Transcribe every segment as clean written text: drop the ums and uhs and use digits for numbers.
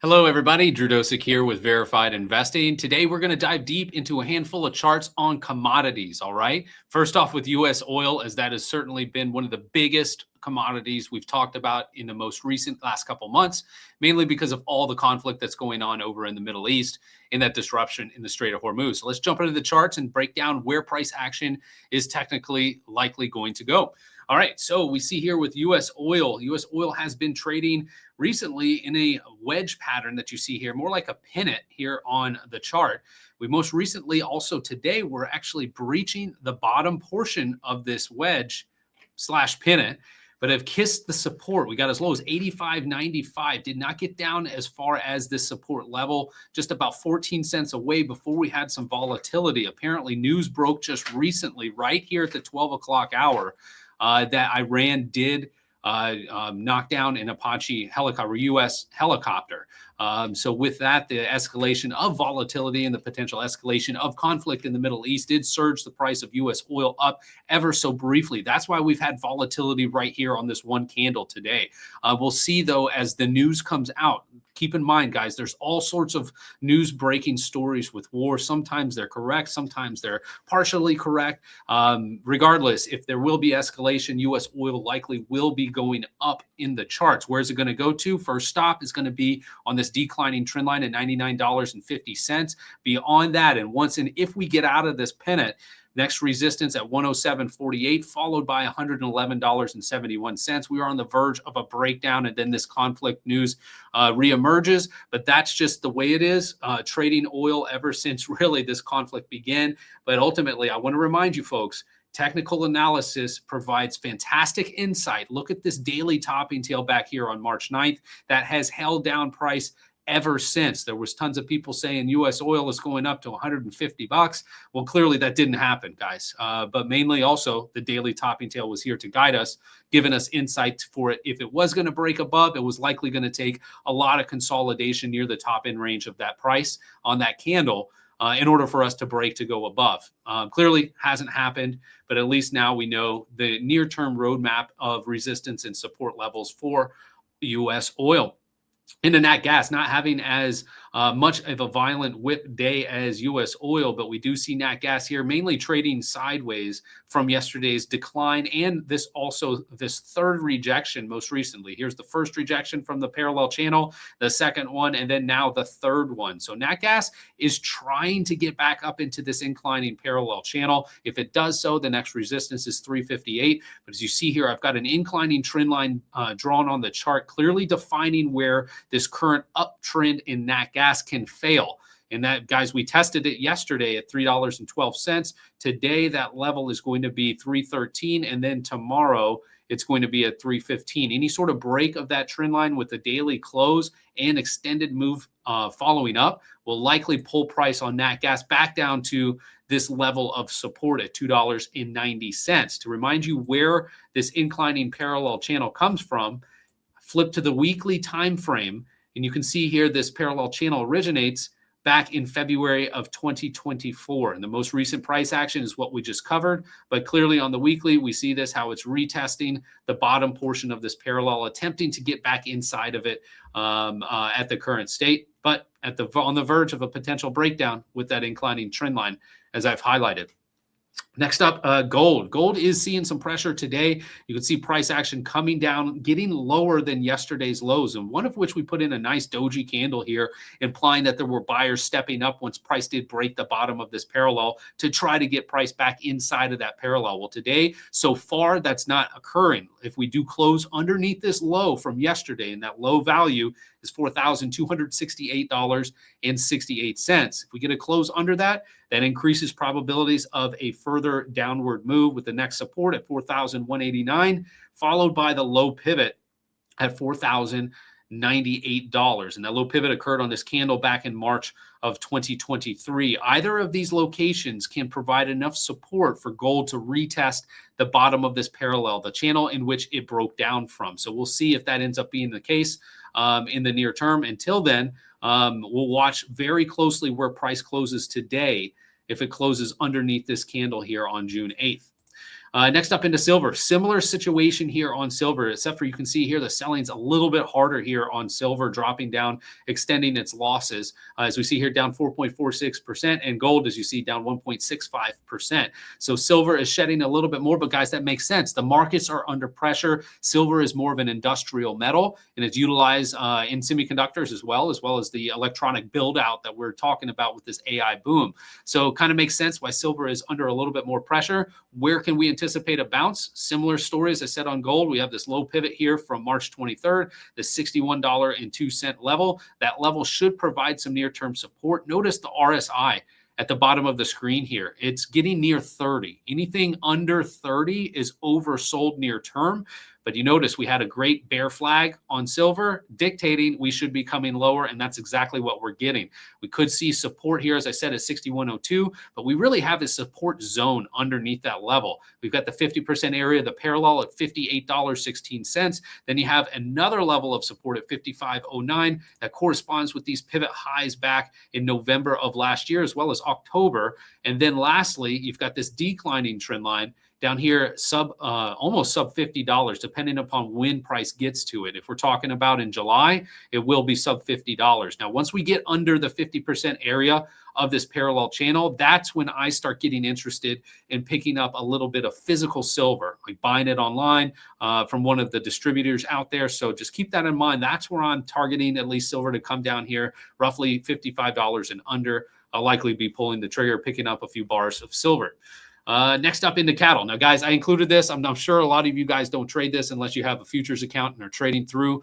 Hello, everybody. Drew Dosek here with Verified Investing. Today, we're going to dive deep into a handful of charts on commodities. All right. First off, with U.S. oil, as that has certainly been one of the biggest commodities we've talked about in the most recent last couple months, mainly because of all the conflict that's going on over in the Middle East and that disruption in the Strait of Hormuz. So let's jump into the charts and break down where price action is technically likely going to go. All right, so we see here with U.S. oil. U.S. oil has been trading recently in a wedge pattern that you see here, more like a pennant here on the chart. We most recently also today, we're actually breaching the bottom portion of this wedge slash pennant, but have kissed the support. We got as low as 85.95, did not get down as far as this support level, just about 14 cents away before we had some volatility. Apparently news broke just recently, right here at the 12 o'clock hour, that Iran did knock down an Apache helicopter, U.S. helicopter. So with that, the escalation of volatility and the potential escalation of conflict in the Middle East did surge the price of U.S. oil up ever so briefly. That's why we've had volatility right here on this one candle today. We'll see, though, as the news comes out. Keep in mind, guys, there's all sorts of news breaking stories with war. Sometimes they're correct. Sometimes they're partially correct. Regardless, if there will be escalation, U.S. oil likely will be going up in the charts. Where's it going to go to? First stop is going to be on this declining trend line at $99.50. Beyond that, and once and if we get out of this pennant, next resistance at 107.48, followed by $111.71. We are on the verge of a breakdown, and then this conflict news reemerges. But that's just the way it is. Trading oil ever since really this conflict began. But ultimately, I want to remind you folks, technical analysis provides fantastic insight. Look at this daily topping tail back here on March 9th that has held down price ever since. There was tons of people saying U.S. oil is going up to $150. Well, clearly that didn't happen, guys. But mainly also the daily topping tail was here to guide us, giving us insight for it. If it was going to break above, it was likely going to take a lot of consolidation near the top end range of that price on that candle in order for us to break to go above. Clearly hasn't happened, but at least now we know the near-term roadmap of resistance and support levels for U.S. oil. Into nat gas, not having as much of a violent whip day as U.S. oil, but we do see nat gas here mainly trading sideways from yesterday's decline and this third rejection most recently. Here's the first rejection from the parallel channel, the second one, and then now the third one. So nat gas is trying to get back up into this inclining parallel channel. If it does so, the next resistance is 358. But as you see here, I've got an inclining trend line drawn on the chart, clearly defining where this current uptrend in nat gas can fail. And that, guys, we tested it yesterday at $3.12. Today, that level is going to be $3.13. And then tomorrow, it's going to be at $3.15. Any sort of break of that trend line with the daily close and extended move following up will likely pull price on nat gas back down to this level of support at $2.90. To remind you where this inclining parallel channel comes from, flip to the weekly time frame, and you can see here this parallel channel originates back in February of 2024. And the most recent price action is what we just covered. But clearly on the weekly, we see this, how it's retesting the bottom portion of this parallel, attempting to get back inside of it at the current state, but on the verge of a potential breakdown with that inclining trend line, as I've highlighted. Next up, gold. Gold is seeing some pressure today. You can see price action coming down, getting lower than yesterday's lows, and one of which we put in a nice doji candle here, implying that there were buyers stepping up once price did break the bottom of this parallel to try to get price back inside of that parallel. Well, today, so far, that's not occurring. If we do close underneath this low from yesterday, and that low value is $4,268.68. If we get a close under that, that increases probabilities of a further downward move with the next support at 4,189, followed by the low pivot at $4,098. And that low pivot occurred on this candle back in March of 2023. Either of these locations can provide enough support for gold to retest the bottom of this parallel, the channel in which it broke down from. So we'll see if that ends up being the case in the near term. Until then, we'll watch very closely where price closes today if it closes underneath this candle here on June 8th. Next up into silver, similar situation here on silver, except for you can see here the selling's a little bit harder here on silver, dropping down, extending its losses. As we see here, down 4.46%, and gold, as you see, down 1.65%. So silver is shedding a little bit more, but guys, that makes sense. The markets are under pressure. Silver is more of an industrial metal, and it's utilized in semiconductors as well as the electronic build out that we're talking about with this AI boom. So kind of makes sense why silver is under a little bit more pressure. Where can we anticipate a bounce? Similar story as I said on gold. We have this low pivot here from March 23rd, the $61.02 level. That level should provide some near-term support. Notice the RSI at the bottom of the screen here. It's getting near 30. Anything under 30 is oversold near term. But you notice we had a great bear flag on silver dictating we should be coming lower, and that's exactly what we're getting. We could see support here, as I said, at 61.02, but we really have a support zone underneath that level. We've got the 50% area, the parallel at $58.16. Then you have another level of support at 55.09 that corresponds with these pivot highs back in November of last year, as well as October. And then lastly, you've got this declining trend line down here, almost sub $50, depending upon when price gets to it. If we're talking about in July, it will be sub $50. Now, once we get under the 50% area of this parallel channel, that's when I start getting interested in picking up a little bit of physical silver, like buying it online from one of the distributors out there. So just keep that in mind. That's where I'm targeting at least silver to come down here, roughly $55 and under. I'll likely be pulling the trigger, picking up a few bars of silver. Next up into cattle. Now, guys, I included this. I'm sure a lot of you guys don't trade this unless you have a futures account and are trading through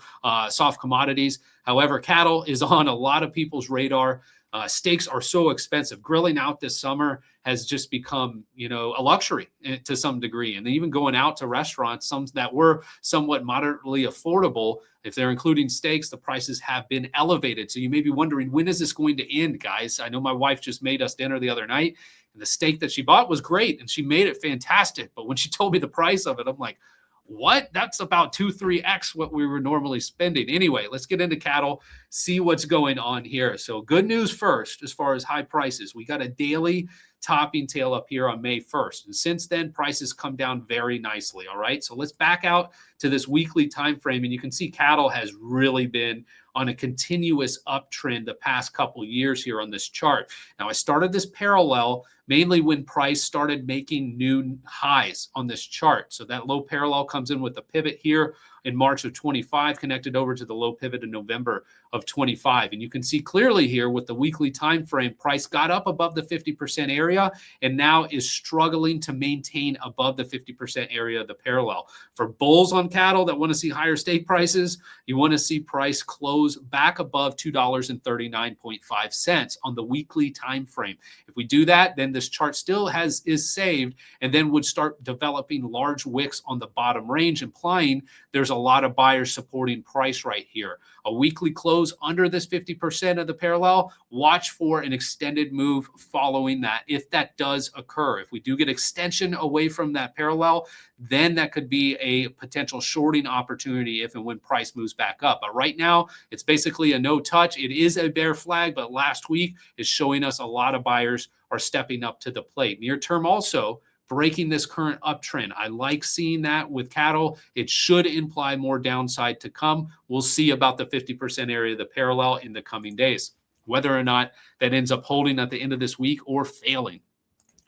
soft commodities. However, cattle is on a lot of people's radar. Steaks are so expensive. Grilling out this summer has just become, a luxury to some degree. And even going out to restaurants, some that were somewhat moderately affordable, if they're including steaks, the prices have been elevated. So you may be wondering, when is this going to end, guys? I know my wife just made us dinner the other night, and the steak that she bought was great, and she made it fantastic. But when she told me the price of it, I'm like, what? That's about 2-3x what we were normally spending. Anyway, let's get into cattle, see what's going on here. So good news first, as far as high prices. We got a daily topping tail up here on May 1st. And since then, prices come down very nicely. All right. So let's back out to this weekly time frame. And you can see cattle has really been on a continuous uptrend the past couple years here on this chart. Now, I started this parallel mainly when price started making new highs on this chart. So that low parallel comes in with the pivot here in March of 25, connected over to the low pivot in November of 25. And you can see clearly here with the weekly time frame, price got up above the 50% area and now is struggling to maintain above the 50% area of the parallel. For bulls on cattle that want to see higher steak prices, you want to see price close back above $2.39.5 on the weekly time frame. If we do that, then this chart still is saved, and then would start developing large wicks on the bottom range, implying there's a lot of buyers supporting price right here. A weekly close under this 50% of the parallel, watch for an extended move following that. If that does occur, if we do get extension away from that parallel, then that could be a potential shorting opportunity if and when price moves back up. But right now, it's basically a no touch. It is a bear flag, but last week is showing us a lot of buyers are stepping up to the plate. Near term also, breaking this current uptrend. I like seeing that with cattle. It should imply more downside to come. We'll see about the 50% area of the parallel in the coming days, whether or not that ends up holding at the end of this week or failing.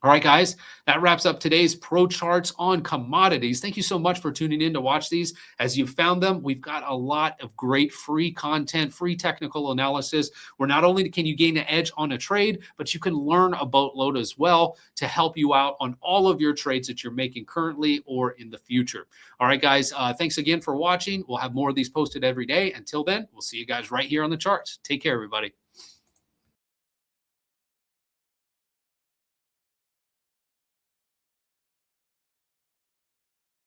All right, guys, that wraps up today's pro charts on commodities. Thank you so much for tuning in to watch these. As you found them, we've got a lot of great free content, free technical analysis, where not only can you gain an edge on a trade, but you can learn a boatload as well to help you out on all of your trades that you're making currently or in the future. All right, guys, thanks again for watching. We'll have more of these posted every day. Until then, we'll see you guys right here on the charts. Take care, everybody.